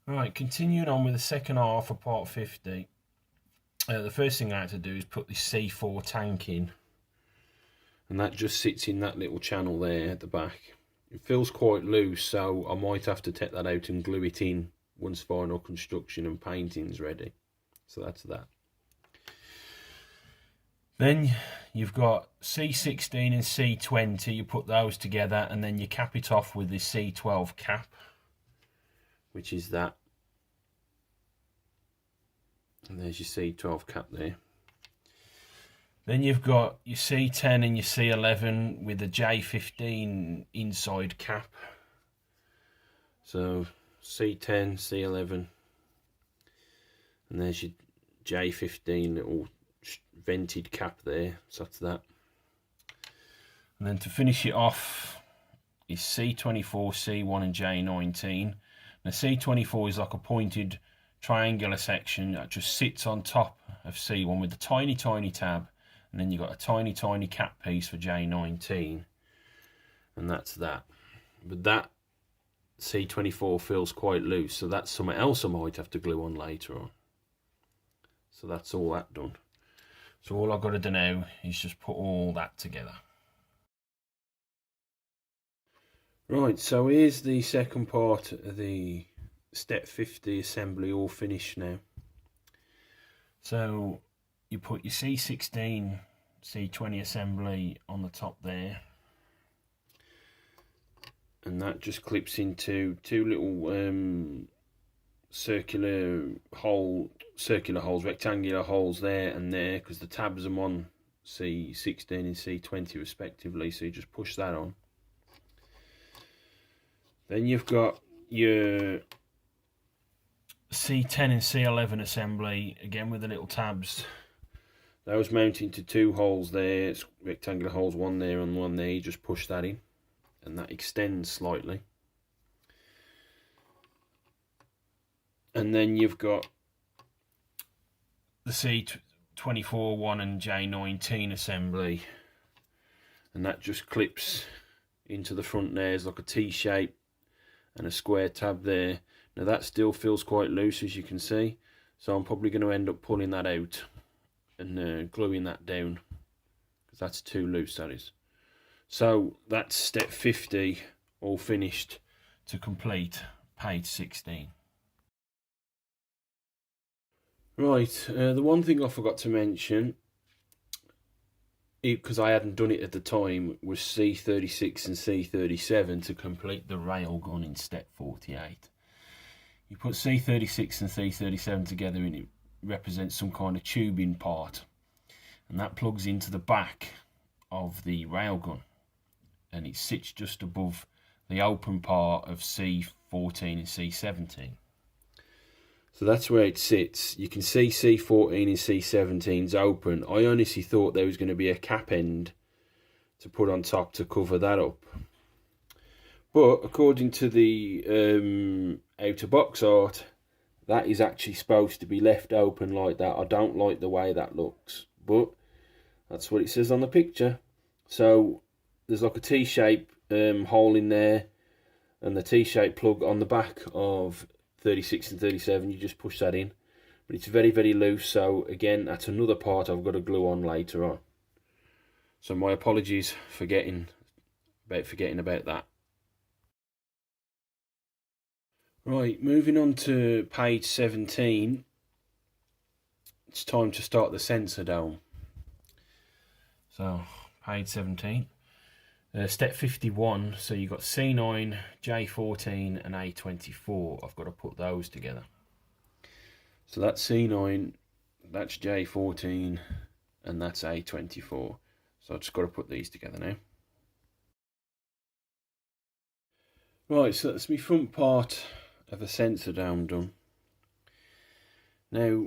Right, continuing on with the second half of part 50. The first thing I had to do is put this C4 tank in. And that just sits in that little channel there at the back. It feels quite loose, so I might have to take that out and glue it in once final construction and painting's ready. So that's that. Then you've got C16 and C20, you put those together and then you cap it off with this C12 cap, which is that. And there's your C12 cap there. Then you've got your C10 and your C11 with the J15 inside cap. So C10, C11, and there's your J15 little vented cap there, so that's that. And then to finish it off is C24, C1 and J19. Now C24 is like a pointed triangular section that just sits on top of C1 with a tiny tab, and then you've got a tiny cap piece for J19, and that's that. But that C24 feels quite loose, so that's something else I might have to glue on later on. So that's all that done. So all I've got to do now is just put all that together. Right, so here's the second part of the step 50 assembly all finished now. So you put your C16, C20 assembly on the top there. And that just clips into two little circular holes, rectangular holes there and there, because the tabs are on C16 and C20 respectively, so you just push that on. Then you've got your C10 and C11 assembly, again with the little tabs. Those mounting to two holes there, it's rectangular holes, one there and one there, you just push that in, and that extends slightly. And then you've got the C24 one and J19 assembly, and that just clips into the front there. There's like a T shape and a square tab there. Now that still feels quite loose, as you can see, so I'm probably going to end up pulling that out and gluing that down, because that's too loose, that is. So that's step 50 all finished to complete page 16. Right, the one thing I forgot to mention, because I hadn't done it at the time, was C36 and C37 to complete the railgun in step 48. You put C36 and C37 together and it represents some kind of tubing part, and that plugs into the back of the railgun, and it sits just above the open part of C14 and C17. So that's where it sits. You can see C14 and C17's open. I honestly thought there was going to be a cap end to put on top to cover that up. But according to the outer box art, that is actually supposed to be left open like that. I don't like the way that looks, but that's what it says on the picture. So there's like a T-shape hole in there, and the T-shape plug on the back of 36 and 37, you just push that in, but it's very loose, so again that's another part I've got to glue on later on. So my apologies for forgetting about that. Right, moving on to page 17, it's time to start the sensor dome. So page 17, step 51, so you've got C9, J14 and A24. I've got to put those together. So that's C9, that's J14 and that's A24. So I've just got to put these together now. Right, so that's my front part of the sensor dome done. Now,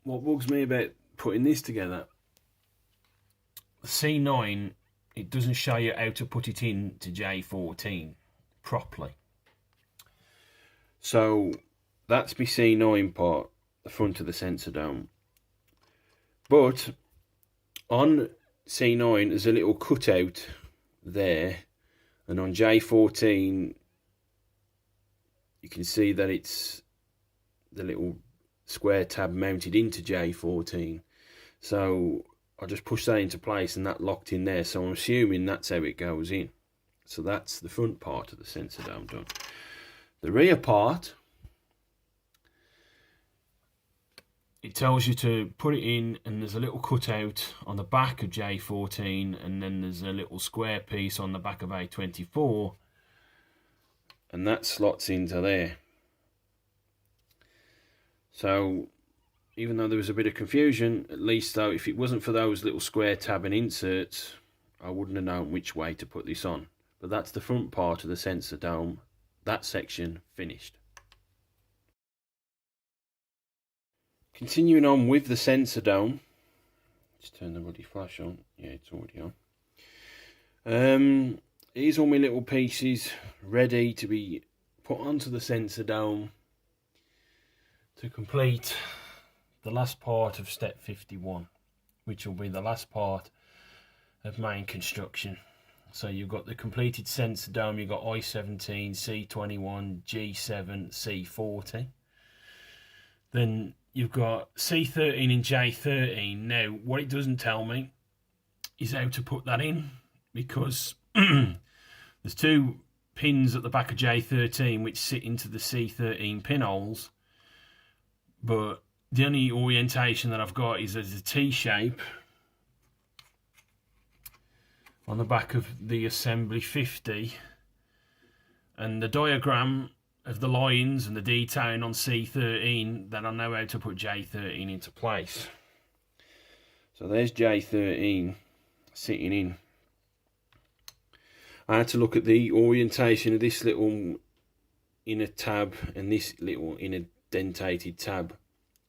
what bugs me about putting this together, the C9, it doesn't show you how to put it in to J14 properly. So that's my C9 part, the front of the sensor dome. But on C9 there's a little cutout there, and on J14 you can see that it's the little square tab mounted into J14. So I just pushed that into place and that locked in there. So I'm assuming that's how it goes in. So that's the front part of the sensor dome done. The rear part, it tells you to put it in, and there's a little cutout on the back of J14, and then there's a little square piece on the back of A24, and that slots into there. So even though there was a bit of confusion, at least though, if it wasn't for those little square tab and inserts, I wouldn't have known which way to put this on. But that's the front part of the sensor dome, that section finished. Continuing on with the sensor dome, let's turn the ruddy flash on. Yeah, it's already on. Here's all my little pieces ready to be put onto the sensor dome to complete the last part of step 51, which will be the last part of main construction. So you've got the completed sensor dome, you've got I-17, C21, G7, C40. Then you've got C13 and J13. Now, what it doesn't tell me is how to put that in, because there's two pins at the back of J13 which sit into the C13 pinholes, but the only orientation that I've got is as a T shape on the back of the assembly 50, and the diagram of the lines and the detailing on C13, then I know how to put J13 into place. So there's J13 sitting in. I had to look at the orientation of this little inner tab and this little inner dentated tab,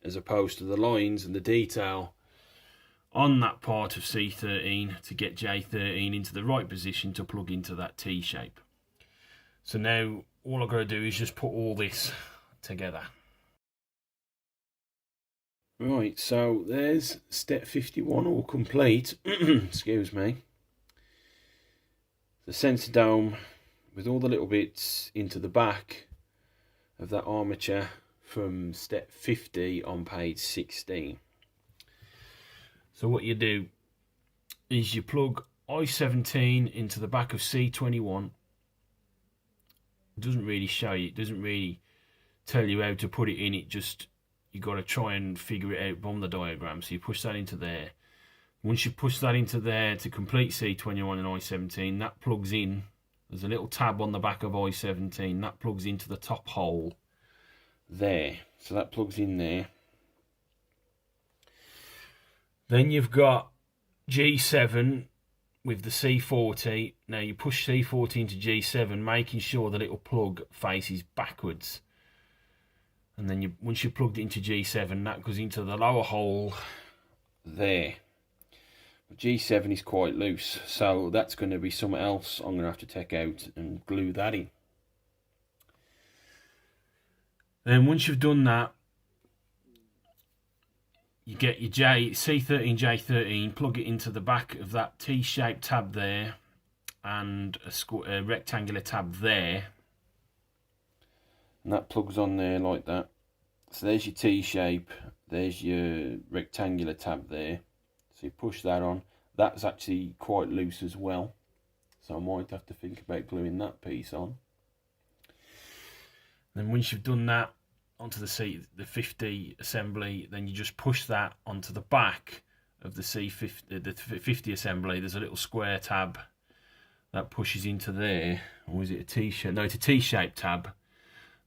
as opposed to the lines and the detail on that part of C13 to get J13 into the right position to plug into that T shape. So now all I've got to do is just put all this together. Right, so there's step 51 all complete. Excuse me. The sensor dome with all the little bits into the back of that armature from step 50 on page 16. So what you do is you plug I-17 into the back of C21. It doesn't really show you, it doesn't really tell you how to put it in, it just, you got to try and figure it out from the diagram. So you push that into there. Once you push that into there to complete C21 and I-17, that plugs in. There's a little tab on the back of I-17, that plugs into the top hole there. So that plugs in there. Then you've got G7 with the C40. Now you push C40 into G7, making sure the little plug faces backwards. And then once you've plugged it into G7, that goes into the lower hole there. But G7 is quite loose, so that's going to be something else I'm going to have to take out and glue that in. Then once you've done that, you get your C13, J13, plug it into the back of that T-shaped tab there, and a rectangular tab there. And that plugs on there like that. So there's your T-shape, there's your rectangular tab there. So you push that on. That's actually quite loose as well, so I might have to think about gluing that piece on. Then once you've done that onto the 50 assembly, then you just push that onto the back of the 50 assembly. There's a little square tab that pushes into there, or is it a T-shape? No, it's a T-shaped tab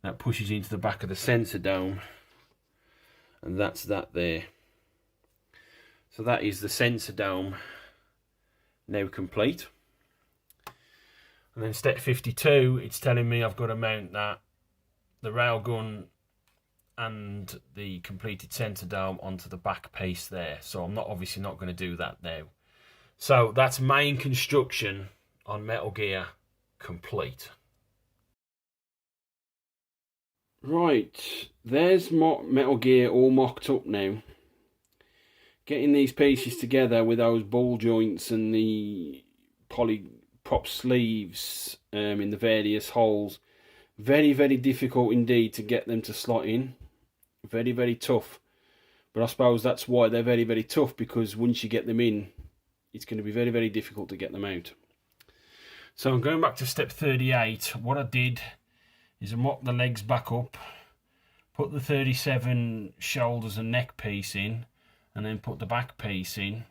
that pushes into the back of the sensor dome, and that's that there. So that is the sensor dome now complete. And then step 52, it's telling me I've got to mount the railgun and the completed sensor dome onto the back piece there. So I'm obviously not going to do that now. So that's main construction on Metal Gear complete. Right, there's Metal Gear all mocked up now. Getting these pieces together with those ball joints and the polyprop sleeves in the various holes Very, very difficult indeed to get them to slot in. Very, very tough. But I suppose that's why they're very, very tough, because once you get them in, it's going to be very, very difficult to get them out. So I'm going back to step 38. What I did is I mocked the legs back up, put the 37 shoulders and neck piece in, and then put the back piece in,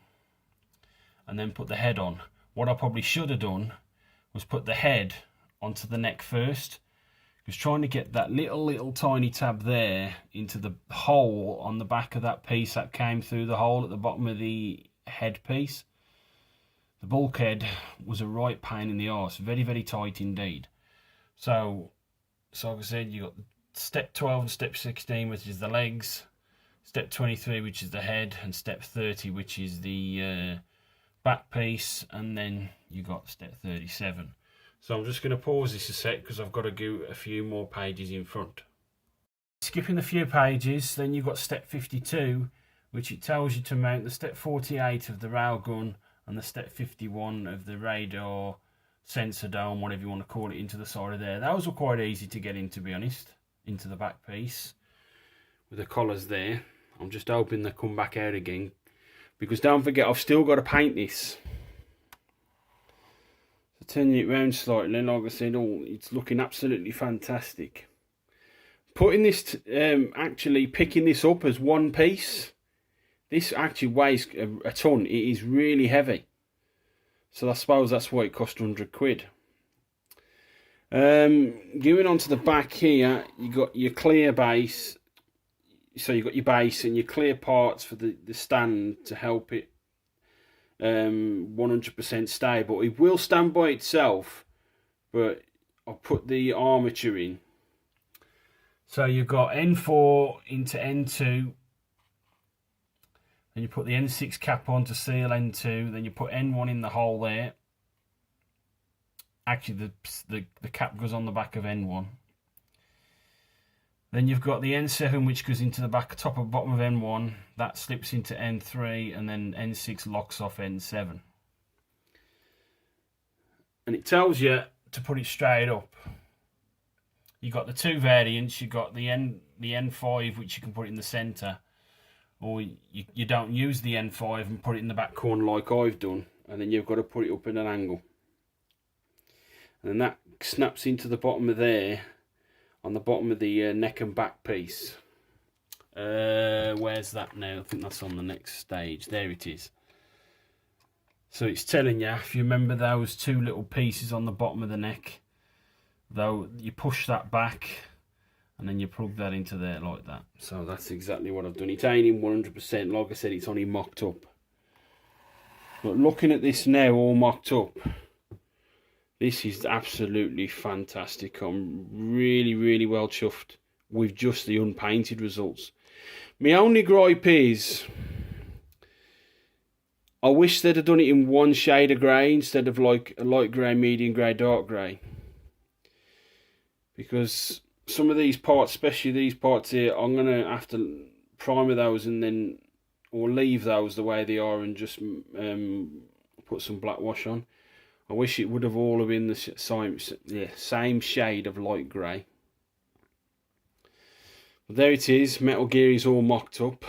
and then put the head on. What I probably should have done was put the head onto the neck first, because trying to get that little tiny tab there into the hole on the back of that piece that came through the hole at the bottom of the head piece, the bulkhead was a right pain in the arse. Very, very tight indeed. So like I said, you got step 12 and step 16, which is the legs, step 23, which is the head, and step 30, which is the back piece, and then you got step 37. So I'm just going to pause this a sec because I've got to go a few more pages in front. Skipping a few pages, then you've got step 52, which it tells you to mount the step 48 of the railgun and the step 51 of the radar sensor dome, whatever you want to call it, into the side of there. Those were quite easy to get in, to be honest, into the back piece with the collars there. I'm just hoping they come back out again, because don't forget, I've still got to paint this. So turning it round slightly, like I said, it's looking absolutely fantastic. Putting this, actually picking this up as one piece, this actually weighs a ton. It is really heavy. So I suppose that's why it cost 100 quid. Going on to the back here, you got your clear base. So you've got your base and your clear parts for the stand to help it 100% stable. It will stand by itself, but I'll put the armature in. So you've got N4 into N2, then you put the N6 cap on to seal N2, then you put N1 in the hole there. Actually, the cap goes on the back of N1. Then you've got the N7, which goes into the back, top and bottom of N1. That slips into N3, and then N6 locks off N7. And it tells you to put it straight up. You've got the two variants. You've got the N5, which you can put in the centre, or you don't use the N5 and put it in the back corner like I've done, and then you've got to put it up in an angle. And then that snaps into the bottom of there, on the bottom of the neck and back piece. Where's that now? I think that's on the next stage. There it is. So it's telling you, if you remember those two little pieces on the bottom of the neck, though, you push that back and then you plug that into there like that. So that's exactly what I've done. It ain't in 100%. Like I said, it's only mocked up. But looking at this now, all mocked up, this is absolutely fantastic. I'm really, really well chuffed with just the unpainted results. My only gripe is, I wish they'd have done it in one shade of grey instead of like a light grey, medium grey, dark grey. Because some of these parts, especially these parts here, I'm going to have to primer those and then, or leave those the way they are and just put some black wash on. I wish it would have all been the same shade of light grey. But there it is. Metal Gear is all mocked up.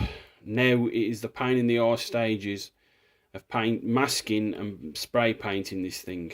Now it is the pain in the arse stages of masking and spray painting this thing.